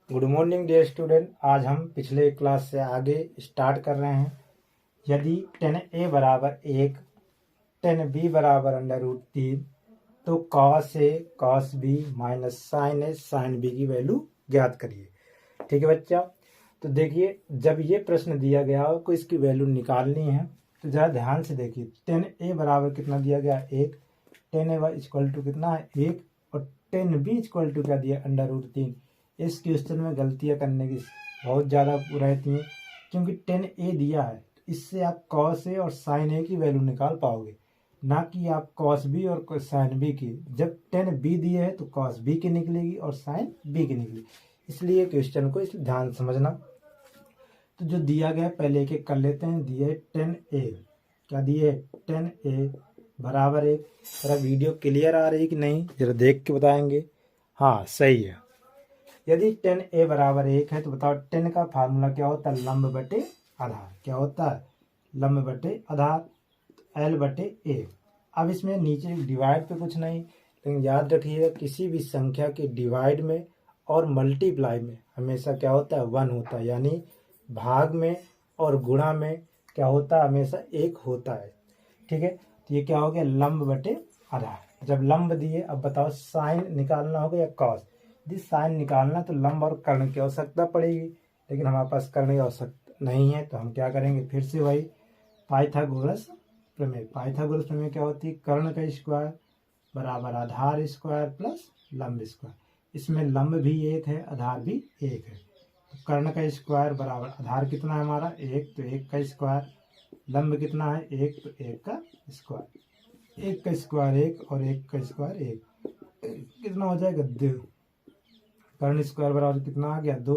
Good morning dear student. आज हम पिछले क्लास से आगे स्टार्ट कर रहे हैं। यदि tan a बराबर 1, tan b बराबर √3 तो cos a cos b minus sin a sin b की वैल्यू ज्ञात करिए। ठीक है बच्चा, तो देखिए जब ये प्रश्न दिया गया हो को इसकी वैल्यू निकालनी है तो ज़रा ध्यान से देखिए। tan a बराबर कितना दिया गया 1, tan a इक्वल टू कितना है 1 और tan b इक्वल टू क्या दिया √3। इस क्वेश्चन में गलतियां करने की बहुत ज़्यादा रहती हैं क्योंकि tan a दिया है, इससे आप cos a और sin a की वैल्यू निकाल पाओगे, ना कि आप cos b और sin b की। जब tan b दिए है तो cos b की निकलेगी और sin b की निकलेगी, इसलिए क्वेश्चन को इस ध्यान समझना। तो जो दिया गया पहले एक एक कर लेते हैं। दिए tan a, क्या दिए tan a बराबर 1। जरा वीडियो क्लियर आ रही कि नहीं जरा देख के बताएंगे। हाँ सही है। यदि tan a बराबर 1 है तो बताओ tan का फार्मूला क्या होता है, लंब बटे आधार। क्या होता है, लंब बटे आधार, l बटे a। अब इसमें नीचे डिवाइड पे कुछ नहीं, लेकिन याद रखिएगा किसी भी संख्या के डिवाइड में और मल्टीप्लाई में हमेशा क्या होता है 1 होता है, यानी भाग में और गुणा में क्या होता है हमेशा 1 होता है। ठीक है, तो ये क्या हो गया लंब बटे आधार। जब लंब दिए अब बताओ साइन निकालना होगा या कॉस। यदि साइन निकालना तो लंब और कर्ण की आवश्यकता पड़ेगी, लेकिन हमारे पास कर्ण की आवश्यकता नहीं है तो हम क्या करेंगे, फिर से वही पाइथागोरस प्रमेय। पाइथागोरस प्रमेय क्या होती है, कर्ण का स्क्वायर बराबर आधार स्क्वायर प्लस लंब स्क्वायर। इसमें लंब भी 1 है आधार भी 1 है, तो कर्ण का स्क्वायर बराबर आधार कितना है हमारा 1, तो 1 का स्क्वायर, लंब कितना है 1 तो 1 का स्क्वायर। 1 का स्क्वायर 1 और 1 का स्क्वायर 1, कितना हो जाएगा 2। कर्ण स्क्वायर बराबर कितना आ गया 2,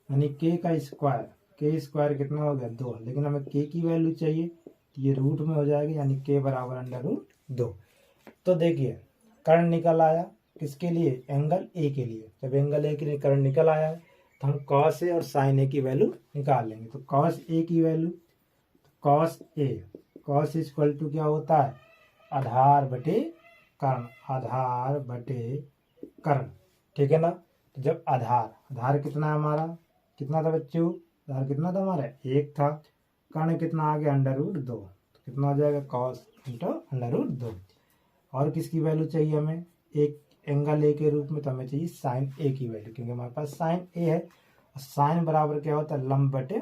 यानी k का स्क्वायर, k स्क्वायर कितना हो गया 2, लेकिन हमें k की वैल्यू चाहिए तो ये रूट में हो जाएगी, यानी k बराबर √2। तो देखिए कर्ण निकल आया किसके लिए, एंगल a के लिए। जब एंगल a के लिए कर्ण निकल आया है तो हम cos a और sin a की वैल्यू निकाल लेंगे। तो cos a की value, cos a, cos equal to क्या होता है आधार बटे कर्ण, आधार बटे कर्ण। ठीक है ना, तो जब आधार कितना है हमारा, कितना था बच्चों, आधार कितना था हमारा 1 था, कर्ण कितना आ गया √2, तो कितना हो जाएगा cos √2। और किसकी वैल्यू चाहिए हमें, एक एंगल a के रूप में, तो हमें चाहिए sin a की वैल्यू, क्योंकि हमारे पास sin a है। और sin बराबर क्या होता है लंब बटे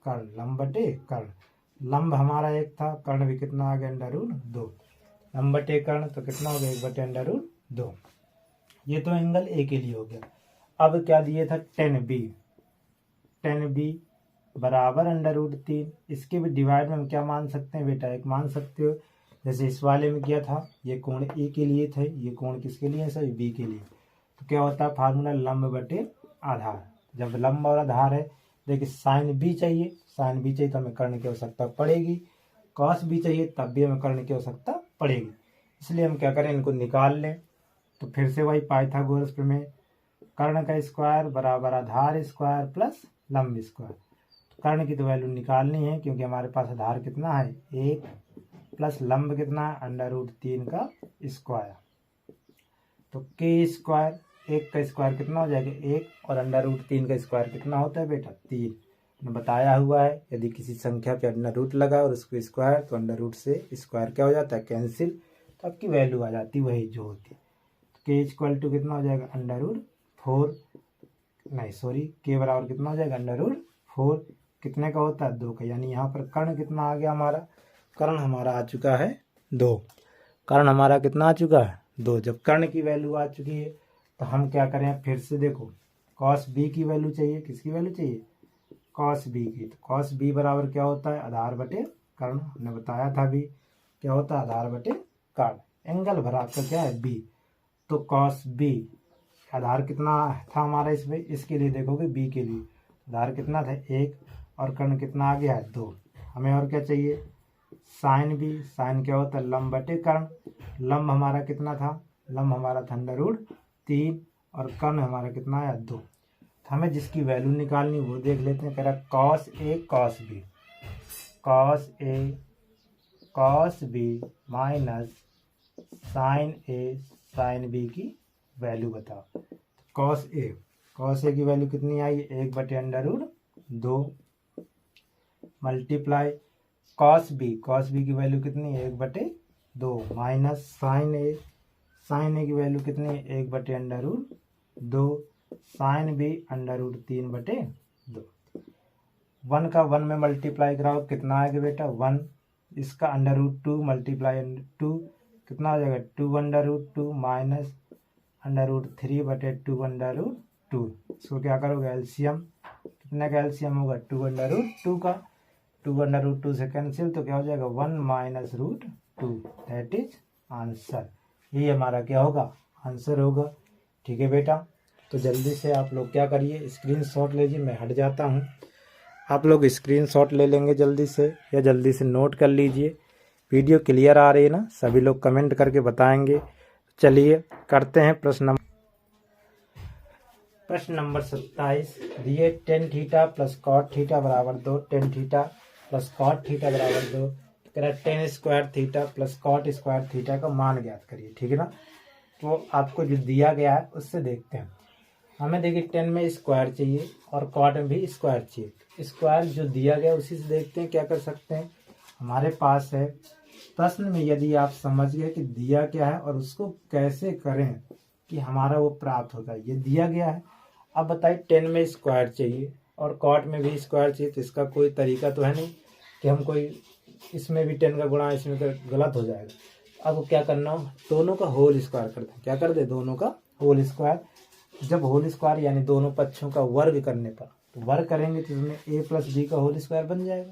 कर्ण, लंब बटे कर्ण। लंब हमारा 1 था, कर्ण भी कितना आ गया √2, लंब बटे कर्ण तो कितना हो गया 1 बटे √2। ये तो एंगल a के लिए हो गया। अब क्या दिए था tan b बराबर √3। इसके भी डिवाइड में हम क्या मान सकते हैं बेटा, एक मान सकते हो, जैसे इस वाले में किया था, ये कोण a के लिए थे, ये कोण किसके लिए है सर, b के लिए। तो क्या होता है फार्मूला लंब बटे आधार। जब लंब और आधार है, देखिए साइन b चाहिए, साइन b चाहिए तो हमें कर्ण की आवश्यकता पड़ेगी, कॉस b चाहिए तब भी हमें कर्ण की आवश्यकता पड़ेगी, इसलिए हम क्या करें इनको निकाल लें। तो फिर से वही पाइथागोरस प्रमेय, कर्ण का स्क्वायर बराबर आधार स्क्वायर प्लस लंब स्क्वायर। तो कर्ण की तो वैल्यू निकालनी है क्योंकि हमारे पास आधार कितना है 1 प्लस लंब कितना है √3 का स्क्वायर। तो k स्क्वायर, 1 का स्क्वायर कितना हो जाएगा 1 और √3 का स्क्वायर कितना होता है बेटा 3। मैंने बताया हुआ है यदि किसी संख्या पे √ लगा और उसको स्क्वायर तो √ से स्क्वायर क्या हो जाता है कैंसिल, तो आपकी वैल्यू आ जाती है वही जो होती है। के इक्वल टू कितना हो जाएगा √4, नहीं सॉरी के बराबर कितना हो जाएगा √4, कितने का होता है 2 का, यानी यहाँ पर कर्ण कितना आ गया हमारा, कर्ण हमारा आ चुका है 2, कर्ण हमारा कितना आ चुका है 2। जब कर्ण की वैल्यू आ चुकी है तो हम क्या करें, फिर से देखो cos b की वैल्यू चाहिए, किसकी वैल्यू चाहिए cos b की। तो cos b बराबर क्या होता है आधार बटे कर्ण, हमने बताया था भी क्या होता है आधार बटे कर्ण। एंगल भरा आपका क्या है b, तो cos b आधार कितना था हमारा इसमें, इसके लिए देखोगे b के लिए आधार कितना था 1 और कर्ण कितना आ गया है 2। हमें और क्या चाहिए साइन b, साइन क्या होता है लंब बटे कर्ण, लंब हमारा कितना था, लंब हमारा था √3 और कर्ण हमारा कितना आया 2। तो हमें जिसकी वैल्यू निकालनी वो देख लेते हैं। कह रहा cos a cos b minus sine a sin b की वैल्यू बताओ। cos कॉस ए की वैल्यू कितनी आई 1/√2 मल्टीप्लाई कॉस बी की वैल्यू कितनी है 1/2 माइनस साइन ए की वैल्यू कितनी है 1/√2 साइन बी √3/2 1 का 1 में मल्टीप्लाई कराओ कितना आएगा बेटा 1 इसका √2 मल्टीप्लाई 2 कितना हो जाएगा 2/√2 माइनस √3/2/2 इसको क्या करोगे एलसीएम कितने का एलसीएम होगा 2/√2 का 2/√2 से कैंसिल तो क्या हो जाएगा 1 माइनस √2 दैट इज आंसर। ये हमारा क्या होगा आंसर होगा। ठीक है बेटा, तो जल्दी से आप लोग क्या करिए स्क्रीनशॉट लीजिए। मैं हट जाता हूँ, आप लोग स्क्रीनशॉट ले लेंगे जल्दी से या जल्दी से नोट कर लीजिए। वीडियो क्लियर आ रही है ना, सभी लोग कमेंट करके बताएंगे। चलिए करते हैं प्रश्न नंबर 27 दिए tan theta plus cot theta बराबर 2 tan theta plus cot theta बराबर 2 tan square theta plus cot square theta का मान ज्ञात करिए। ठीक है ना, तो आपको जो दिया गया है उससे देखते हैं। हमें देखिए टेन में स्क्वायर चाहिए और कॉट में भी स्क्वायर चाहिए। स्क्वायर जो दिया गया उसी से देखते हैं क्या कर सकते हैं। हमारे पास है प्रश्न में यदि आप समझ गए कि दिया क्या है और उसको कैसे करें कि हमारा वो प्राप्त होता है, ये दिया गया है। अब बताइए 10 में स्क्वायर चाहिए और कॉट में भी स्क्वायर चाहिए, तो इसका कोई तरीका तो है नहीं कि हम कोई इसमें भी 10 का गुणा इसमें गलत हो जाएगा। अब क्या करना हो, दोनों का होल स्क्वायर करते हैं। क्या कर दे, दोनों का होल स्क्वायर। जब होल स्क्वायर यानी दोनों पक्षों का वर्ग करने पर तो वर्ग करेंगे तो इसमें a प्लस बी का होल स्क्वायर बन जाएगा।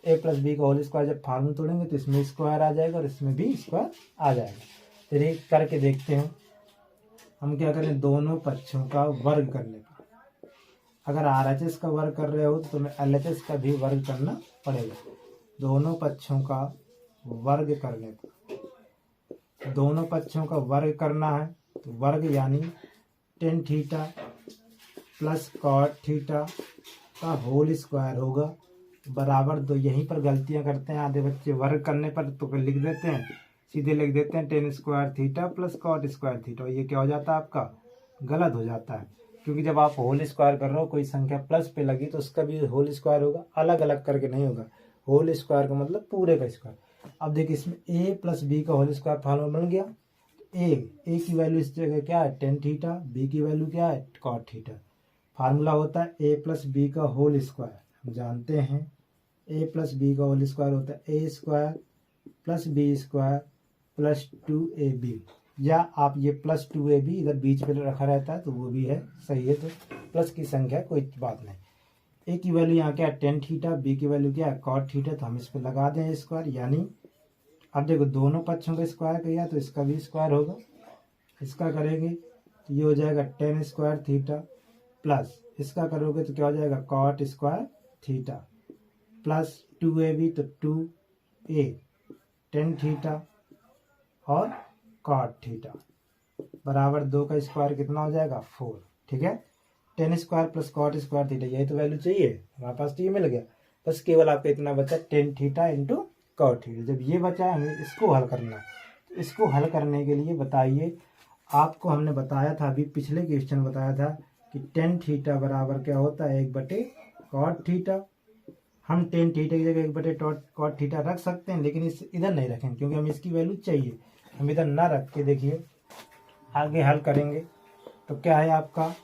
तो a प्लस बी का होल स्क्वायर जब फार्मूला तोड़ेंगे तो इसमें स्क्वायर आ जाएगा और इसमें भी स्क्वायर आ जाएगा। फिर एक करके देखते हैं हम क्या करें, दोनों पक्षों का वर्ग करने पर। अगर RHS का वर्ग कर रहे हो तो तुम्हें LHS का भी वर्ग करना पड़ेगा। दोनों पक्षों का वर्ग करने पर, दोनों पक्षों का वर्ग करना है तो वर्ग यानी tan theta plus cot theta का होल स्क्वायर होगा बराबर 2। यहीं पर गलतियां करते हैं आधे बच्चे, वर्ग करने पर तो लिख देते हैं, सीधे लिख देते हैं tan square theta plus cot square theta. ये क्या हो जाता है आपका गलत हो जाता है, क्योंकि जब आप होल स्क्वायर कर रहे हो कोई संख्या प्लस पे लगी तो उसका भी होल स्क्वायर होगा, अलग अलग करके नहीं होगा। होल स्क्वायर का मतलब पूरे का स्क्वायर। अब देखिए इसमें a प्लस बी का होल स्क्वायर फार्मूला बन गया। ए की वैल्यू इस जगह क्या है टेन थीटा, बी की वैल्यू क्या है कॉट थीटा। फार्मूला होता है a प्लस बी का होल स्क्वायर। हम जानते हैं a प्लस बी का होल स्क्वायर होता है a square plus B square plus 2ab, या आप ये प्लस 2ab इधर बीच में रखा रहता है तो वो भी है, सही है। तो प्लस की संख्या कोई बात नहीं। a की वैल्यू यहाँ क्या है टेन थीटा, b की वैल्यू क्या है कॉट थीटा, तो हम इस पर लगा दें स्क्वायर। यानी अब देखो दोनों पक्षों का स्क्वायर किया तो इसका भी स्क्वायर होगा। इसका करेंगे तो ये हो जाएगा टेन स्क्वायर थीटा प्लस इसका करोगे तो क्या हो जाएगा cot square theta plus 2ab तो 2a टेन थीटा और कॉट थीटा बराबर 2 का स्क्वायर कितना हो जाएगा 4। ठीक है, tan square plus cot square theta, यही तो वैल्यू चाहिए हमारे पास, तो ये मिल गया। बस केवल आपका इतना बचा tan theta into cot theta. जब ये बचा है हमें इसको हल करना है, तो इसको हल करने के लिए बताइए, आपको हमने बताया था अभी पिछले क्वेश्चन बताया था कि टेन थीटा बराबर क्या होता है 1/कॉट थीटा। हम टेन थीटा की जगह 1/कॉट थीटा रख सकते हैं, लेकिन इस इधर नहीं रखें क्योंकि हमें इसकी वैल्यू चाहिए। हम इधर ना रख के देखिए आगे हल करेंगे तो क्या है आपका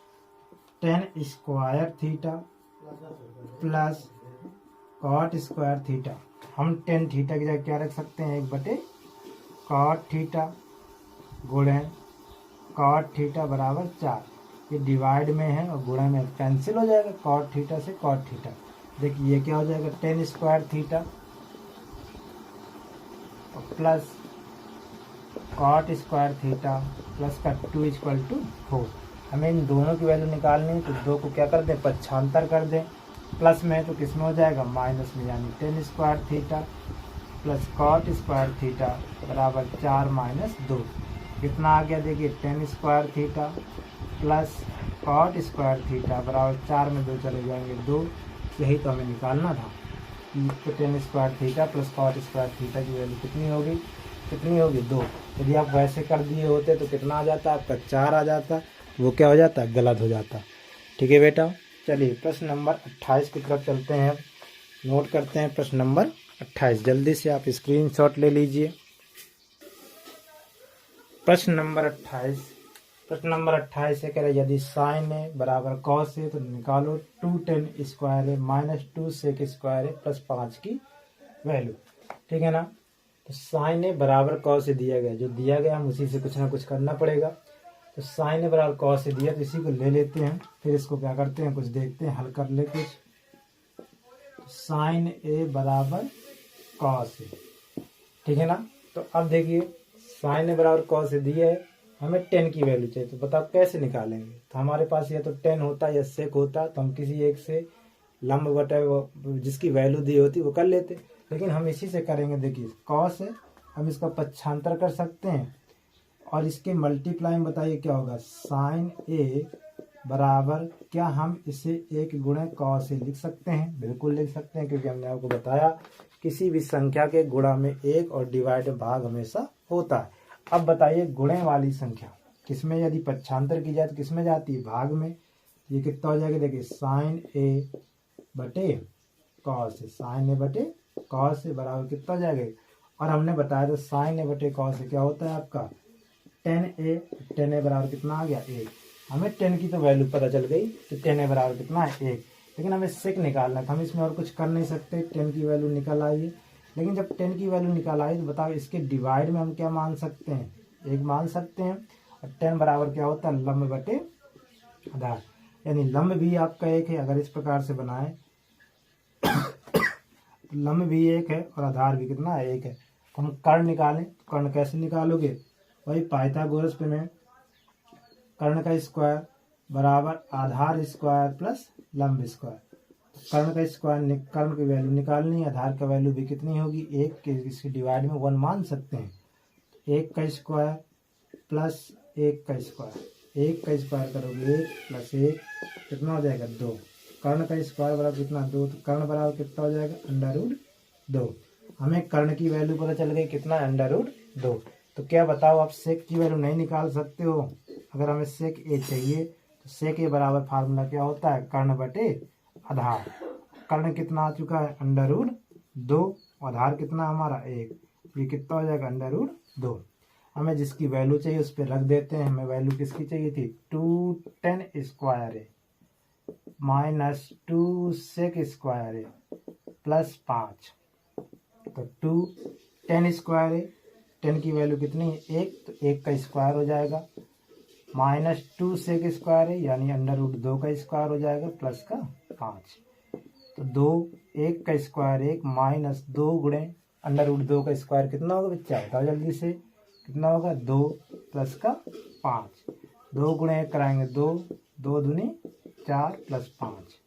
tan square theta plus cot square theta. हम टेन थीटा की जगह क्या रख सकते हैं 1/कॉट थीटा गुणन कॉट थीटा बराबर 4। ये डिवाइड में है और गुणा में कैंसिल हो जाएगा, कॉट थीटा से कॉट थीटा। देखिए ये क्या हो जाएगा tan square theta plus cot square theta plus का 2=4। हमें इन दोनों की वैल्यू निकालनी है तो 2 को क्या कर दें पक्षांतर कर दें, प्लस में तो किस में हो जाएगा माइनस में, यानी tan square theta plus cot square theta बराबर 4 माइनस 2। कितना आ गया देखिए tan square theta plus cot square theta बराबर 4 में 2 चले जाएंगे 2। यही तो हमें निकालना था कि tan square theta plus cot square theta की वैल्यू कितनी होगी 2। यदि आप वैसे कर दिए होते तो कितना आ जाता आपका 4 आ जाता, वो क्या हो जाता गलत हो जाता। ठीक है बेटा। चलिए प्रश्न नंबर 28 की तरफ चलते हैं। अब नोट करते हैं प्रश्न नंबर 28। जल्दी से आप स्क्रीनशॉट ले लीजिए। प्रश्न नंबर 28 है, कह रहे यदि साइन ए बराबर कॉस है तो निकालो 2 टेन स्क्वायर है माइनस 2 सेक स्क्वायर है प्लस 5 की वैल्यू। ठीक है ना। तो साइन ए बराबर कॉस से दिया गया, जो दिया गया हम उसी से कुछ ना कुछ करना पड़ेगा। तो साइन ए बराबर कॉस से दिया तो इसी को ले लेते हैं, फिर इसको क्या करते हैं, कुछ देखते हैं, हल कर ले कुछ। तो साइन ए बराबर कॉस है, ठीक है ना। तो अब देखिए साइन ए बराबर कॉस से दिया है, हमें 10 की वैल्यू चाहिए। तो बताओ कैसे निकालेंगे। तो हमारे पास या तो 10 होता या सेक होता, तो हम किसी एक से लंब बटे जिसकी वैल्यू दी होती वो कर लेते, लेकिन हम इसी से करेंगे। देखिए कॉस है, हम इसका पक्षांतर कर सकते हैं और इसके मल्टीप्लाई में बताइए क्या होगा। साइन ए बराबर क्या हम इसे 1 गुणे कॉस से लिख सकते हैं? बिल्कुल लिख सकते हैं, क्योंकि हमने आपको बताया किसी भी संख्या के गुणा में 1 और डिवाइड भाग हमेशा होता है। अब बताइए गुणे वाली संख्या किसमें यदि पक्षांतर की जाए तो किसमें जाती है? भाग में। ये कितना हो जाएगा? देखिए साइन ए बटे कॉस है, साइन ए बटे कॉस ए बराबर कितना हो जाएगा? और हमने बताया था साइन ए बटे कॉस ए क्या होता है आपका 10a। 10a बराबर कितना आ गया? 1। हमें 10 की तो वैल्यू पता चल गई, तो 10a बराबर कितना है? 1। लेकिन हमें सेक निकालना था, हम इसमें और कुछ कर नहीं सकते। 10 की वैल्यू निकल आई, लेकिन जब 10 की वैल्यू निकल आई तो बताओ इसके डिवाइड में हम क्या मान सकते हैं? 1 मान सकते हैं। और 10 बराबर क्या होता है? लंब बटे आधार, यानी लंब भी आपका 1 है। अगर इस प्रकार से बनाए तो लंब भी 1 है और आधार भी कितना है? 1 है। तो हम कर्ण निकालें, तो कर्ण कैसे निकालोगे? वही पाइथागोरस प्रमेय, कर्ण का स्क्वायर बराबर आधार स्क्वायर प्लस लंब स्क्वायर। कर्ण का स्क्वायर, कर्ण की वैल्यू निकालनी है, आधार का वैल्यू भी कितनी होगी? 1 के, इसके डिवाइड में 1 मान सकते हैं। 1 का स्क्वायर प्लस 1 का स्क्वायर, 1 का स्क्वायर करोगे 1 प्लस 1 कितना हो जाएगा? 2। कर्ण का स्क्वायर बराबर कितना? 2। तो कर्ण बराबर कितना हो जाएगा? Under root 2। हमें कर्ण की वैल्यू पता चल गई कितना? Under root 2। तो क्या बताओ, आप सेक की वैल्यू नहीं निकाल सकते हो? अगर हमें सेक ए चाहिए तो सेक ए बराबर फार्मूला क्या होता है? कर्ण बटे आधार। कर्ण कितना आ चुका है? Under root 2। आधार कितना हमारा? 1। ये कितना हो जाएगा? Under root 2। हमें जिसकी वैल्यू चाहिए उस पर रख देते हैं। हमें वैल्यू किसकी चाहिए थी? 2 10 स्क्वायर है माइनस 2 सेक स्क्वायर है प्लस 5। तो 2 10 स्क्वायर है, 10 की वैल्यू कितनी है? 1। तो 1 का स्क्वायर हो जाएगा माइनस 2 सेक स्क्वायर है, यानी अंडर रूट 2 का स्क्वायर हो जाएगा प्लस का 5। तो 2 1 का स्क्वायर 1 माइनस 2 गुणे अंडर रूट 2 का स्क्वायर कितना होगा बच्चा? बताओ जल्दी से, कितना होगा? 2 प्लस का 5। 2 गुणे 1 कराएंगे 2, 2 दूनी 4 प्लस 5।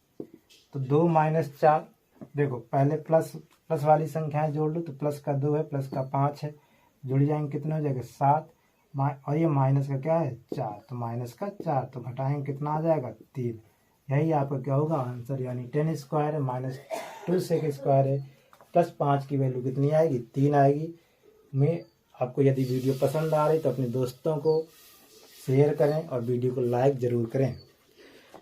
तो 2 माइनस 4, देखो पहले प्लस वाली संख्याएं जोड़ लो। तो प्लस का 2 है, प्लस का 5 है, जुड़ जाएंगे कितने हो जाएगा? 7। और ये माइनस का क्या है? 4। तो माइनस का 4, तो घटाएंगे कितना आ जाएगा? 3। यही आपका क्या होगा? आंसर। यानी 10 स्क्वायर है माइनस 2 सेक स्क्वायर है प्लस 5 की वैल्यू कितनी आएगी? 3 आएगी। मैं आपको यदि वीडियो पसंद आ रही तो अपने दोस्तों को शेयर करें और वीडियो को लाइक जरूर करें।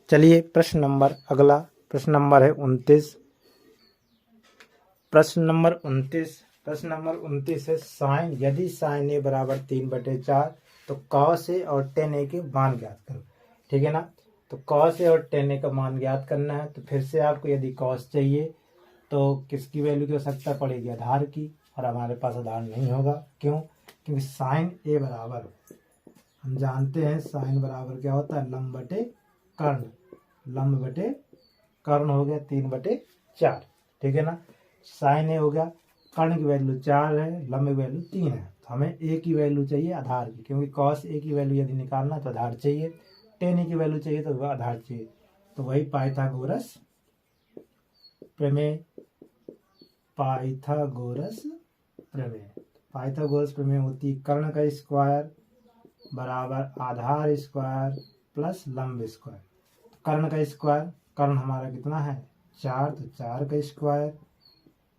चलिए प्रश्न नंबर अगला प्रश्न नंबर है 29। प्रश्न नंबर 29 है साइन, यदि साइन ए बराबर 3/4 तो कॉस ए और टेन ए के मान ज्ञात करो। ठीक है ना। तो कॉस ए और टेन ए का मान ज्ञात करना है। तो फिर से आपको यदि कॉस चाहिए तो किसकी वैल्यू की आवश्यकता पड़ेगी? आधार की। और हमारे पास आधार नहीं होगा, क्यों? क्योंकि साइन ए बराबर हम जानते हैं साइन बराबर क्या होता है? लंब बटे कर्ण। लंब बटे कर्ण हो गया 3/4। ठीक है ना। साइन ए हो गया, कर्ण की वैल्यू 4 है, लंब की वैल्यू 3 है। तो हमें ए की वैल्यू चाहिए आधार की, क्योंकि कॉस ए की वैल्यू यदि निकालना तो आधार चाहिए, टेन ए की वैल्यू चाहिए तो वह आधार चाहिए। तो वही पाइथागोरस प्रमेय। पाइथागोरस प्रमेय होती है कर्ण का स्क्वायर बराबर आधार स्क्वायर प्लस लंब स्क्वायर। कर्ण का स्क्वायर, कर्ण हमारा कितना है? 4। तो 4 का स्क्वायर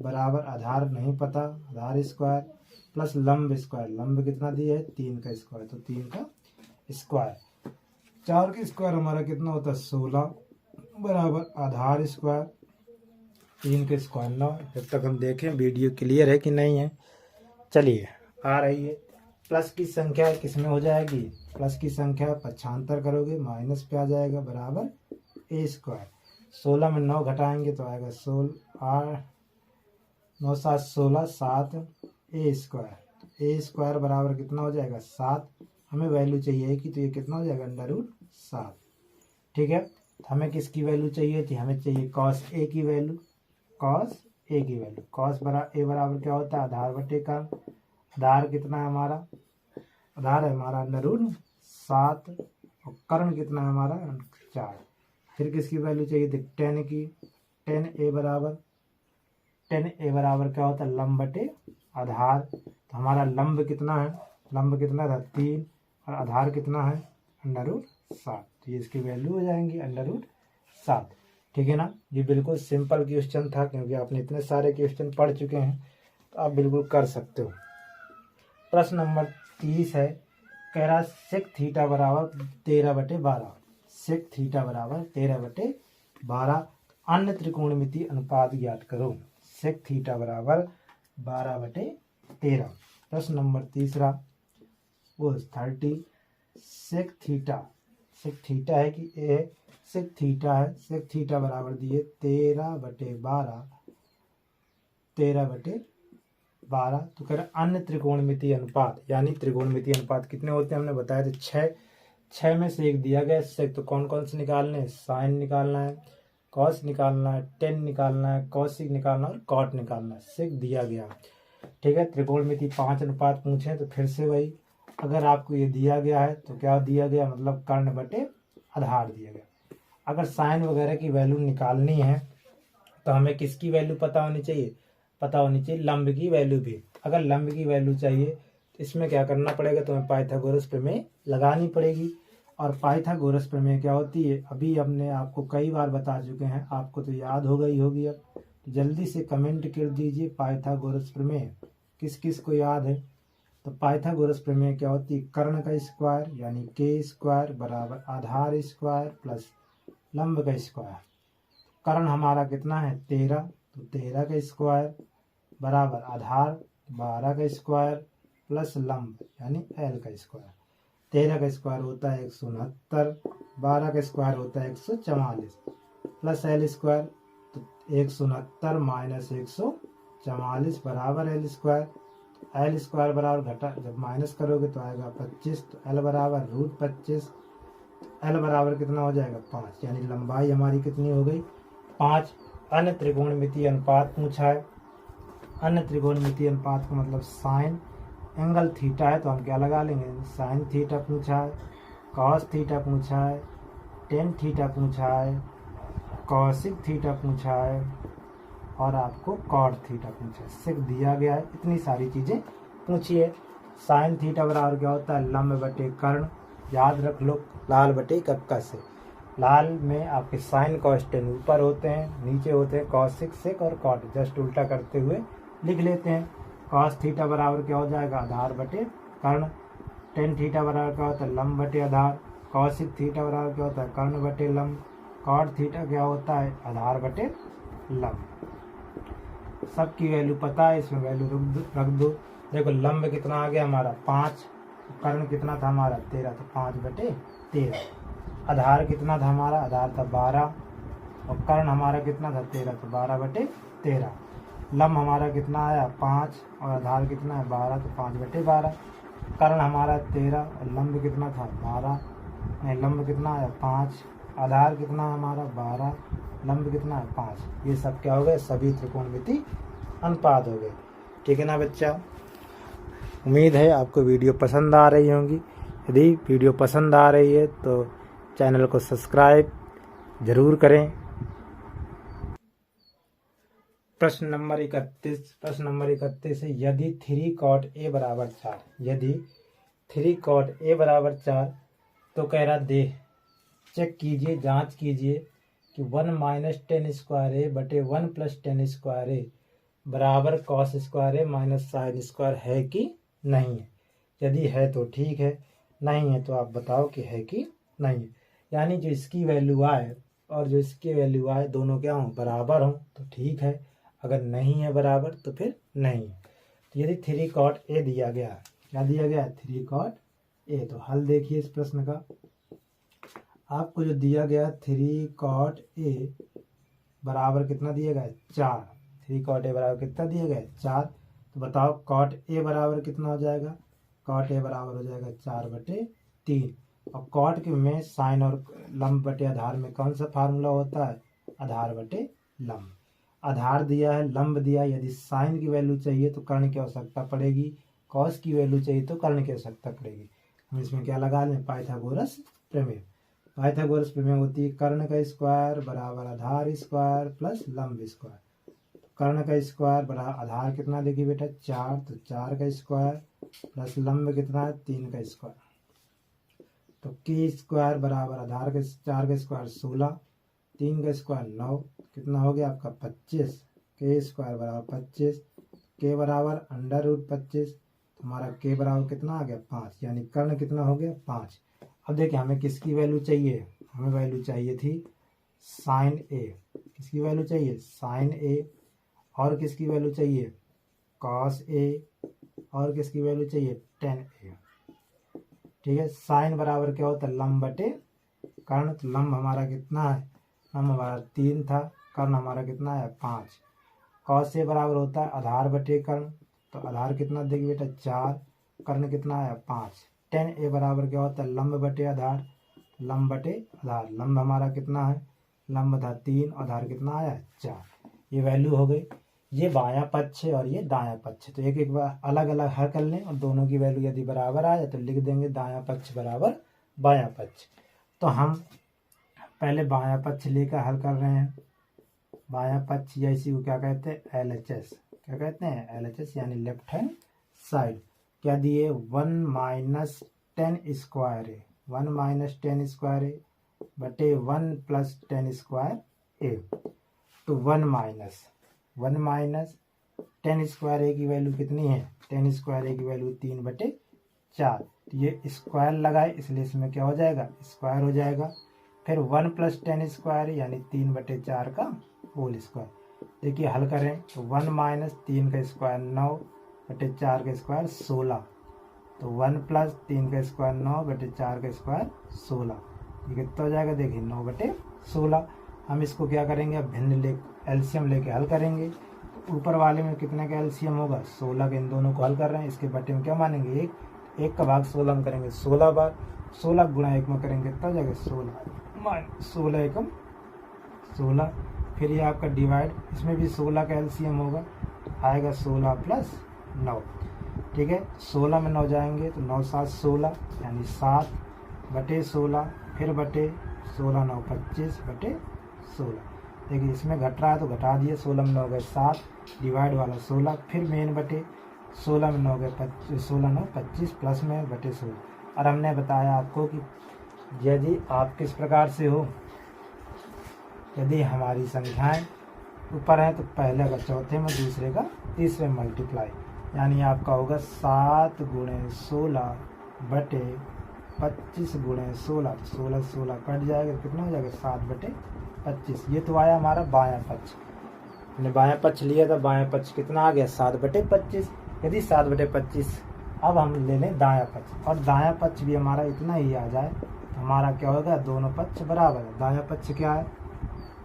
बराबर आधार नहीं पता, आधार स्क्वायर प्लस लंब स्क्वायर, लंब कितना दिया है? 3 का स्क्वायर, तो 3 का स्क्वायर। 4 का स्क्वायर हमारा कितना होता है 16 बराबर आधार स्क्वायर 3 का स्क्वायर 9। जब तक हम देखें वीडियो क्लियर है कि नहीं है। चलिए आ रही है। प्लस की संख्या किस में हो जाएगी, प्लस की संख्या पक्षांतर करोगे माइनस पे आ जाएगा बराबर ए स्क्वायर। 16 में 9 घटाएंगे तो आएगा 16 9 7 16 7 ए स्क्वायर। ए स्क्वायर बराबर कितना हो जाएगा 7। हमें वैल्यू चाहिए कि तो ये कितना हो जाएगा √7। ठीक है, हमें किसकी वैल्यू चाहिए थी, हमें चाहिए कॉस ए की वैल्यू। कॉस ए की वैल्यू कॉस ए बराबर क्या होता है आधार बटे का। आधार कितना है हमारा, आधार है हमारा √7 और कर्ण कितना है हमारा 4। फिर किसकी वैल्यू चाहिए थी 10 की। 10 ए बराबर क्या होता है लंब बटे आधार। तो हमारा लंब कितना है, लंब कितना था 3 और आधार कितना है √7। तो ये इसकी वैल्यू हो जाएंगी √7। ठीक है ना। ये बिल्कुल सिंपल क्वेश्चन था क्योंकि आपने इतने सारे क्वेश्चन पढ़ चुके हैं तो आप बिल्कुल कर सकते हो। प्रश्न नंबर 30 है, कह रहा सेक थीटा बराबर 13/12। सेक थीटा बराबर 13/12 अन्य त्रिकोणमिति अनुपात ज्ञात करो। सेक थीटा बराबर 12/13। प्रश्न नंबर 3 वो 30 सेक थीटा है कि ए सेक थीटा है। सेक थीटा बराबर दिए 13/12 13/12। तो कह रहे अन्य त्रिकोणमिति अनुपात, यानी त्रिकोणमिति अनुपात कितने होते हैं हमने बताया थे 6 में से एक दिया गया सेक। तो कौन कौन से निकालने हैं, साइन निकालना है, कॉस निकालना है, टेन निकालना है, कॉसिक निकालना है और कॉट निकालना है। सेक दिया गया। ठीक है, त्रिकोणमिति 5 अनुपात पूछे तो फिर से वही, अगर आपको ये दिया गया है तो क्या दिया गया मतलब कर्ण बटे आधार दिया गया। अगर साइन वगैरह की वैल्यू निकालनी है तो हमें किसकी वैल्यू पता होनी चाहिए, पता होनी चाहिए लंब की वैल्यू भी। अगर लंब की वैल्यू चाहिए तो इसमें क्या करना पड़ेगा, तो हमें पाइथागोरस प्रमेय लगानी पड़ेगी। और पाइथागोरस प्रमेय क्या होती है अभी हमने आपको कई बार बता चुके हैं, आपको तो याद हो गई होगी। अब तो जल्दी से कमेंट कर दीजिए पाइथागोरस प्रमेय किस किस को याद है। तो पाइथागोरस प्रमेय क्या होती है, कर्ण का स्क्वायर यानी के स्क्वायर बराबर आधार स्क्वायर प्लस लंब का स्क्वायर। कर्ण हमारा कितना है 13, तो 13 का स्क्वायर बराबर आधार 12 का स्क्वायर प्लस लंब यानी एल का स्क्वायर। 13 का स्क्वायर होता है 169, 12 का स्क्वायर होता है 144 प्लस एल स्क्वायर। तो 169 माइनस 144 बराबर एल स्क्वायर। एल स्क्वायर बराबर घटा जब माइनस करोगे तो आएगा 25। तो एल बराबर √25। एल बराबर कितना हो जाएगा 5, यानी लंबाई हमारी कितनी हो गई 5। अन्य त्रिकोणमिति अनुपात पूछा है। अन्य त्रिकोणमिति अनुपात का मतलब साइन एंगल थीटा है तो हम क्या लगा लेंगे, साइन थीटा पूछा है, कॉस थीटा पूछा है, टेन थीटा पूछा है, कॉसिक थीटा पूछा है और आपको कॉट थीटा पूछा है। सिर्फ दिया गया है, इतनी सारी चीज़ें पूछी है। साइन थीटा बराबर क्या होता है लंब बटे कर्ण। याद रख लो लाल बटे कक्का से। लाल में आपके साइन कॉस टेन ऊपर होते हैं, नीचे होते हैं कॉसिक सेक और कॉट, जस्ट उल्टा करते हुए लिख लेते हैं। कॉस थीटा बराबर क्या हो जाएगा आधार बटे कर्ण। टेन थीटा बराबर क्या होता है लंब बटे आधार। कॉसिक थीटा बराबर क्या होता है कर्ण बटे लंब। कॉट थीटा क्या होता है आधार बटे लंब। सबकी वैल्यू पता है, इसमें वैल्यू रख दो। देखो लंब कितना आ गया हमारा 5, कर्ण कितना था हमारा 13, तो 5/13। आधार कितना था हमारा, आधार था 12 और कर्ण हमारा कितना था 13, तो 12/13। लंब हमारा कितना आया 5 और आधार कितना है 12, तो 5/12। कर्ण हमारा 13 और लंब कितना था 12, नहीं लंब कितना आया 5, आधार कितना हमारा 12, लंब कितना है 5। ये सब क्या हो गए, सभी त्रिकोणमिति अनुपात हो गए। ठीक है ना बच्चा। उम्मीद है आपको वीडियो पसंद आ रही होंगी। यदि वीडियो पसंद आ रही है तो चैनल को सब्सक्राइब जरूर करें। प्रश्न नंबर 31 है, यदि 3 cot a बराबर 4, यदि 3 cot a बराबर 4 तो कह रहा दे चेक कीजिए, जांच कीजिए कि 1 माइनस 10 स्क्वायर ए बटे 1 प्लस 10 स्क्वायर ए बराबर कॉस स्क्वायर ए माइनस साइन स्क्वायर है कि नहीं है। यदि है तो ठीक है, नहीं है तो आप बताओ कि है कि नहीं है। यानी जो इसकी वैल्यू आए और जो इसकी वैल्यू आए दोनों क्या हों, बराबर हों तो ठीक है, अगर नहीं है बराबर तो फिर नहीं है। तो यदि 3 cot A दिया गया है, क्या दिया गया है, 3 cot A, तो हल देखिए इस प्रश्न का। आपको जो दिया गया 3 cot A बराबर कितना दिया गया है, 4। 3 cot A बराबर कितना दिया गया है, 4। तो बताओ cot A बराबर कितना हो जाएगा, cot A बराबर हो जाएगा 4/3। और कॉट के में साइन और लंब बटे आधार में कौन सा फार्मूला होता है, आधार बटे लंब। आधार दिया है, लंब दिया है, यदि साइन की वैल्यू चाहिए तो कर्ण की आवश्यकता पड़ेगी, कॉस की वैल्यू चाहिए तो कर्ण की आवश्यकता पड़ेगी। हम इसमें क्या लगा लें, पाइथागोरस प्रमेय। पाइथागोरस प्रमेय होती है कर्ण का स्क्वायर बराबर आधार स्क्वायर प्लस लंब स्क्वायर। कर्ण का स्क्वायर बराबर आधार कितना देखिए बेटा 4, तो 4 का स्क्वायर प्लस लंब कितना है 3 का स्क्वायर। तो के स्क्वायर बराबर आधार का 4 का स्क्वायर 16, 3 का स्क्वायर 9, कितना हो गया आपका 25। के स्क्वायर बराबर 25, के बराबर √25, हमारा के बराबर कितना आ गया 5, यानी कर्ण कितना हो गया 5। अब देखिए हमें किसकी वैल्यू चाहिए, हमें वैल्यू चाहिए थी साइन ए। किसकी वैल्यू चाहिए, साइन ए। और किसकी वैल्यू चाहिए, कॉस ए। और किसकी वैल्यू चाहिए, टेन ए। ठीक है, साइन बराबर क्या होता है, लंब बटे कर्ण। तो लंब हमारा कितना है, लंब हमारा 3 था, कर्ण हमारा कितना है 5। कॉस ए बराबर होता है आधार बटे कर्ण, तो आधार कितना देखिए बेटा 4, कर्ण कितना है 5। टेन ए बराबर क्या होता है, लंब बटे आधार, लंब बटे आधार। लंब हमारा कितना है, लंब था 3, आधार कितना आया 4। ये वैल्यू हो गई। ये बायां पक्ष है और ये दायां पक्ष है, तो एक एक बार अलग अलग हल कर लें और दोनों की वैल्यू यदि बराबर आए तो लिख देंगे दायां पक्ष बराबर बायां पक्ष। तो हम पहले बायां पक्ष लेकर हल कर रहे हैं। बायां पक्ष या इसी को क्या कहते हैं, LHS। क्या कहते हैं, LHS यानी लेफ्ट हैंड साइड। क्या दिए 1 - 10 स्क्वायर ए, 1 - 10 स्क्वायर ए बटे 1 + 10 स्क्वायर ए। तो 1 - 10 स्क्वायर ए की वैल्यू कितनी है, 10 स्क्वायर ए की वैल्यू 3/4। तो ये स्क्वायर लगाए इसलिए इसमें क्या हो जाएगा, स्क्वायर हो जाएगा। फिर 1 + 10 स्क्वायर यानी 3/4 का होल स्क्वायर। देखिए हल करें तो 1 - 3 का स्क्वायर 9/4 का स्क्वायर 16। तो 1 + 3 का स्क्वायर 9/4 का स्क्वायर 16। ये कितना हो जाएगा, देखिए 9/16। हम इसको क्या करेंगे, अब भिन्न ले एलसीएम लेके हल करेंगे। ऊपर वाले में कितने का एलसीएम होगा, 16 के। इन दोनों को हल कर रहे हैं, इसके बटे में क्या मानेंगे, 1 का भाग 16 में करेंगे 16 बार, 16 गुणा 1 में करेंगे कितना हो जाएगा 16 - 16 एकम 16। फिर ये आपका डिवाइड, इसमें भी 16 का एलसीएम होगा, आएगा 16 + 9। ठीक है, 16 में 9 जाएंगे तो 9 × 7 = 16, यानी 7/16। फिर बटे 16 × 9 = 25/16। देखिए इसमें घट रहा है तो घटा दिए, 16 में 9 गए 7, डिवाइड वाला 16। फिर मेन बटे 16 में 9 गए 16 × 9 = 25, प्लस में बटे 16। और हमने बताया आपको कि यदि आप किस प्रकार से हो, यदि हमारी संख्याएं ऊपर है तो पहले का चौथे में, दूसरे का तीसरे में मल्टीप्लाई, यानी आपका होगा 7 × 16 बटे 25 × 16। तो 16 16 कट जाएगा, कितना हो जाएगा 7/25। ये तो आया हमारा बायां पक्ष। हमने बायां पक्ष लिया था, बायां पक्ष कितना आ गया 7/25। यदि 7/25, अब हम ले लें दायां पक्ष, और दायां पक्ष भी हमारा इतना ही आ जाए तो हमारा क्या होगा, दोनों पक्ष बराबर है। दायां पक्ष क्या है,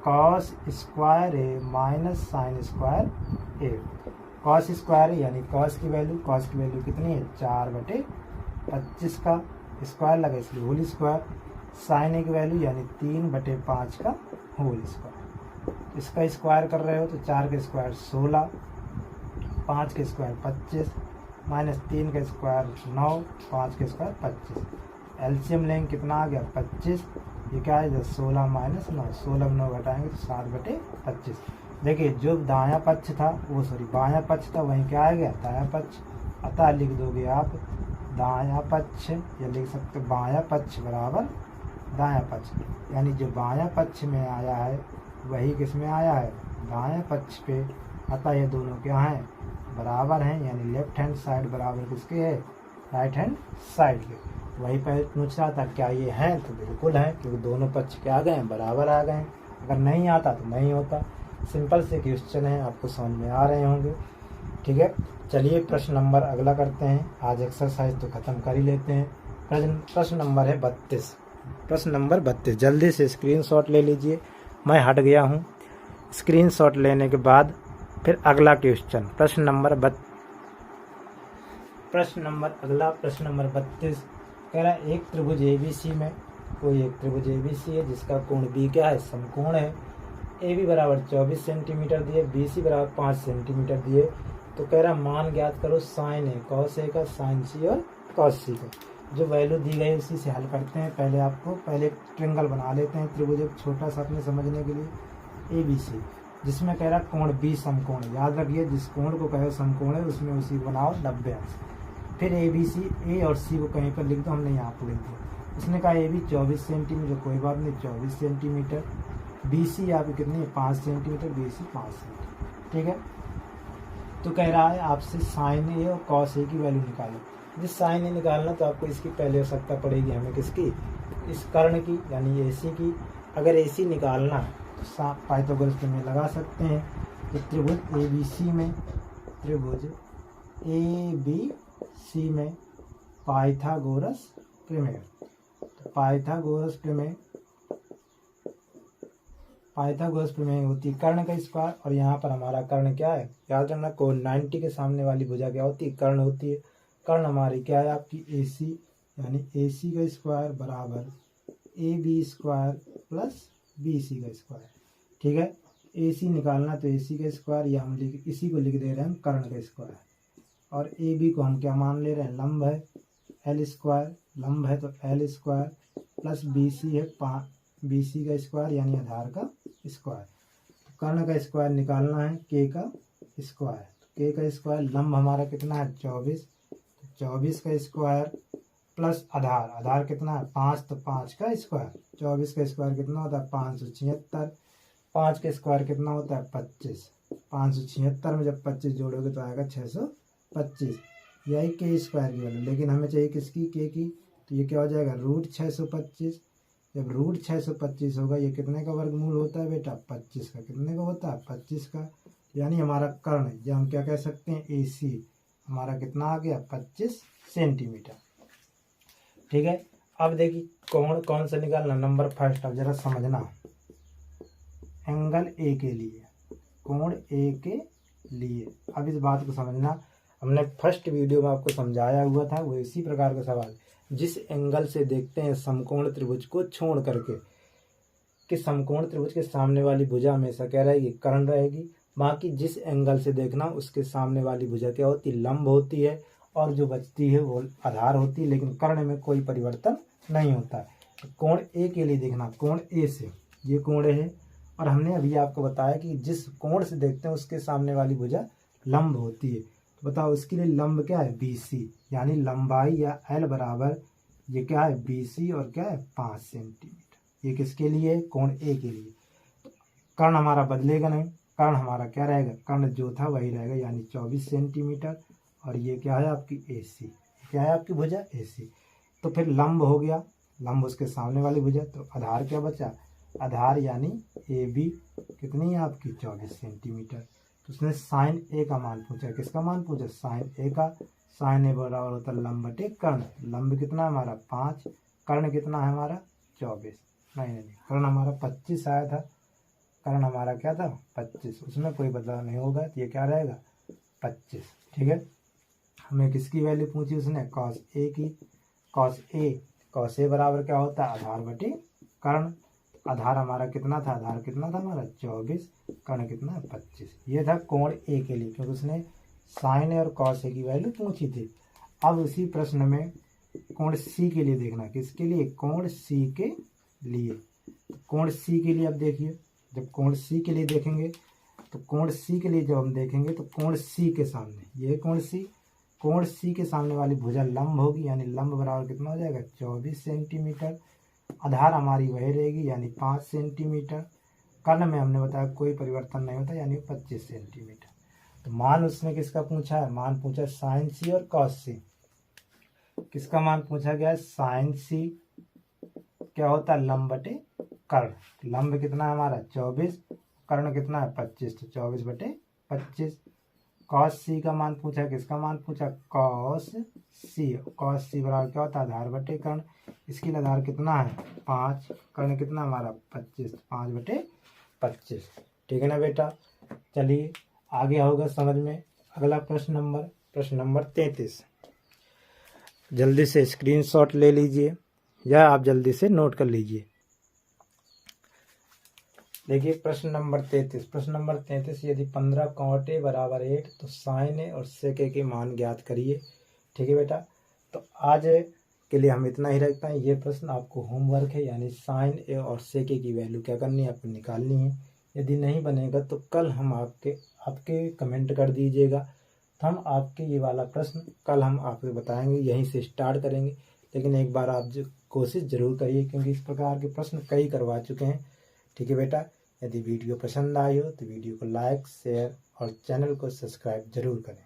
cos स्क्वायर ए माइनस साइन स्क्वायर ए। cos स्क्वायर यानी cos की वैल्यू कितनी है 4/25 का स्क्वायर लगा इसलिए होल स्क्वायर। साइन ए की वैल्यू यानी 3/5 का होल स्क्वायर। इसका स्क्वायर कर रहे हो तो 4 का स्क्वायर 16, 5 का स्क्वायर 25, माइनस 3 का स्क्वायर 9, 5 का स्क्वायर 25। एलसीएम लेंगे कितना आ गया 25। ये क्या है 16 - 9, 16 में 9 घटाएंगे तो 7/25। देखिए जो दायां पक्ष था वो बायां पक्ष था, वहीं क्या आ गया दायां पक्ष। अतः लिख दोगे आप दायां पक्ष, या लिख सकते बायां पक्ष बराबर दायां पक्ष, यानी जो बायां पक्ष में आया है वही किस में आया है, दायां पक्ष पे। अतः ये दोनों क्या हैं, बराबर हैं, यानी लेफ्ट हैंड साइड बराबर किसके है, राइट हैंड साइड के। वही पहले पूछ रहा था क्या ये हैं, तो बिल्कुल हैं, क्योंकि दोनों पक्ष क्या आ गए हैं, बराबर आ गए हैं। अगर नहीं आता तो नहीं होता। सिंपल से क्वेश्चन है, आपको समझ में आ रहे होंगे। ठीक है, चलिए प्रश्न नंबर अगला करते हैं। आज एक्सरसाइज तो ख़त्म कर ही लेते हैं। प्रश्न नंबर है 32। प्रश्न नंबर 32, जल्दी से स्क्रीनशॉट ले लीजिए। मैं हट गया हूँ। स्क्रीनशॉट लेने के बाद फिर अगला क्वेश्चन प्रश्न नंबर 32 कह रहा है एक त्रिभुज ABC में कोई एक त्रिभुज ABC है जिसका कोण B क्या है, समकोण है। AB बराबर 24 सेंटीमीटर दिए, BC बराबर 5 सेंटीमीटर दिए। तो कह रहा मान ज्ञात करो साइन A कॉस A का, साइन C और कॉस C का। जो वैल्यू दी गई उसी से हल करते हैं। पहले एक ट्रिंगल बना लेते हैं, त्रिभुज एक छोटा सा अपने समझने के लिए ABC, जिसमें कह रहा कोण B समकोण। याद रखिए जिस कोण को कहे समकोण है उसमें उसी बनाओ 90 अंश। फिर ABC, A और C को कहीं पर लिख दो, हमने यहाँ पर लिख दिया। उसने कहा AB 24 सेंटीमीटर, कोई बात नहीं 24 सेंटीमीटर। BC आपकी कितनी है, 5 सेंटीमीटर, BC 5 सेंटीमीटर। ठीक है, तो कह रहा है आपसे साइन A और कॉस A की वैल्यू निकालो। जिस साइन A निकालना तो आपको इसकी पहले आवश्यकता पड़ेगी हमें किसकी, इस कर्ण की यानी AC की। अगर AC निकालना तो पाइथागोरस प्रमेय लगा सकते हैं। तो त्रिभुज ABC में पाइथागोरस प्रमेय, तो पाइथागोरस प्रमेय होती है कर्ण का स्क्वायर। और यहाँ पर हमारा कर्ण क्या है, याद रखना कोण 90 के सामने वाली भुजा क्या होती है, कर्ण होती है। कर्ण हमारी क्या है आपकी AC, यानी AC का स्क्वायर बराबर AB स्क्वायर प्लस BC का स्क्वायर। ठीक है, AC निकालना तो AC का स्क्वायर, या हम इसी को लिख दे रहे हैं हम कर्ण का स्क्वायर। और AB को हम क्या मान ले रहे हैं, लंब है, L स्क्वायर, लंब है तो L स्क्वायर प्लस BC है BC का स्क्वायर यानी आधार का स्क्वायर। तो कर्ण का स्क्वायर निकालना है K का स्क्वायर। K का स्क्वायर, लंब हमारा कितना है 24, तो 24 का स्क्वायर प्लस आधार कितना है 5, तो 5 का स्क्वायर। 24 का स्क्वायर कितना होता है 576, 5 का स्क्वायर कितना होता है 25। 576 में जब 25 जोड़ोगे तो आएगा 625, यही के स्क्वायर की वैल्यू। लेकिन हमें चाहिए किसकी, के की, तो ये क्या हो जाएगा रूट 625। जब रूट 625 होगा, ये कितने का वर्गमूल होता है बेटा 25 का। कितने का होता है 25 का, यानी हमारा कर्ण या हम क्या कह सकते हैं AC हमारा कितना आ गया 25 सेंटीमीटर। ठीक है, अब देखिए कोण कौन सा निकालना, नंबर फर्स्ट। अब जरा समझना, एंगल A के लिए, कोण A के लिए, अब इस बात को समझना। हमने फर्स्ट वीडियो में आपको समझाया हुआ था, वो इसी प्रकार का सवाल। जिस एंगल से देखते हैं समकोण त्रिभुज को छोड़ करके, कि समकोण त्रिभुज के सामने वाली भुजा हमेशा क्या रहेगी, कर्ण रहेगी। बाकी जिस एंगल से देखना उसके सामने वाली भुजा क्या होती है, लंब होती है, और जो बचती है वो आधार होती है। लेकिन कर्ण में कोई परिवर्तन नहीं होता है। तो कोण A के लिए देखना, कोण A से ये कोण है, और हमने अभी आपको बताया कि जिस कोण से देखते हैं उसके सामने वाली भुजा लंब होती है। तो बताओ उसके लिए लंब क्या है BC, यानी लंबाई या L बराबर ये क्या है BC और क्या है 5 सेंटीमीटर। ये किसके लिए, कोण A के लिए। तो कर्ण हमारा बदलेगा नहीं, कर्ण हमारा क्या रहेगा, कर्ण जो था वही रहेगा, यानी 24 सेंटीमीटर। और ये क्या है आपकी AC, क्या है आपकी भुजा AC। तो फिर लंब हो गया, लंब उसके सामने वाली भुजा। तो आधार क्या बचा, आधार यानी AB कितनी है आपकी 24 सेंटीमीटर। तो उसने साइन A का मान पूछा, किसका मान पूछा, साइन A का। साइन A बराबर होता है लंब बटे कर्ण। लंब कितना है हमारा 5, कर्ण कितना है हमारा 24, नहीं कर्ण हमारा 25 आया था, कर्ण हमारा क्या था 25, उसमें कोई बदलाव नहीं होगा, तो ये क्या रहेगा 25। ठीक है, हमें किसकी वैल्यू पूछी उसने, कॉस A की। कॉस A बराबर क्या होता है, आधार बटे कर्ण। आधार हमारा कितना था, हमारा 24, कर्ण कितना है 25। ये था कोण A के लिए, क्योंकि उसने साइन A और कॉस A की वैल्यू पूछी थी। अब उसी प्रश्न में कोण C के लिए देखना, किसके लिए, कोण C के लिए। कोण C के लिए अब देखिए, जब कोण C के लिए देखेंगे तो कोण C के लिए जब हम देखेंगे तो कोण C के सामने, ये कोण C के सामने वाली भुजा लंब होगी, यानी लंब बराबर कितना हो जाएगा 24 सेंटीमीटर। आधार हमारी वही रहेगी, यानी 5 सेंटीमीटर। कर्ण में हमने बताया कोई परिवर्तन नहीं होता, यानी 25 सेंटीमीटर। तो मान उसने किसका पूछा है, मान पूछा साइन C और कॉस C। किसका मान पूछा गया है? साइन सी क्या होता है? लंब बटे कर्ण। लंब कितना है हमारा? 24, कर्ण कितना है? 25, तो 24/25। कॉस सी का मान पूछा, किसका मान पूछा? कॉस सी। कॉस सी बराबर क्या होता है? आधार बटे कर्ण। इसकी आधार कितना है? 5, कर्ण कितना हमारा? 25, 5/25। ठीक है ना बेटा। चलिए आगे होगा समझ में। अगला प्रश्न नंबर 33। जल्दी से स्क्रीनशॉट ले लीजिए या आप जल्दी से नोट कर लीजिए। देखिए प्रश्न नंबर 33। यदि 15 cot A बराबर 8 तो साइन ए और सेक ए के मान ज्ञात करिए। ठीक है बेटा, तो आज के लिए हम इतना ही रखते हैं। ये प्रश्न आपको होमवर्क है, यानी साइन ए और सेक ए की वैल्यू क्या करनी है? आपको निकालनी है। यदि नहीं बनेगा तो कल हम आपके कमेंट कर दीजिएगा, तो हम आपके ये वाला प्रश्न कल हम आपको बताएंगे, यहीं से स्टार्ट करेंगे। लेकिन एक बार आप कोशिश जरूर करिए, क्योंकि इस प्रकार के प्रश्न कई करवा चुके हैं। ठीक है बेटा, यदि वीडियो पसंद आई हो तो वीडियो को लाइक, शेयर और चैनल को सब्सक्राइब जरूर करें।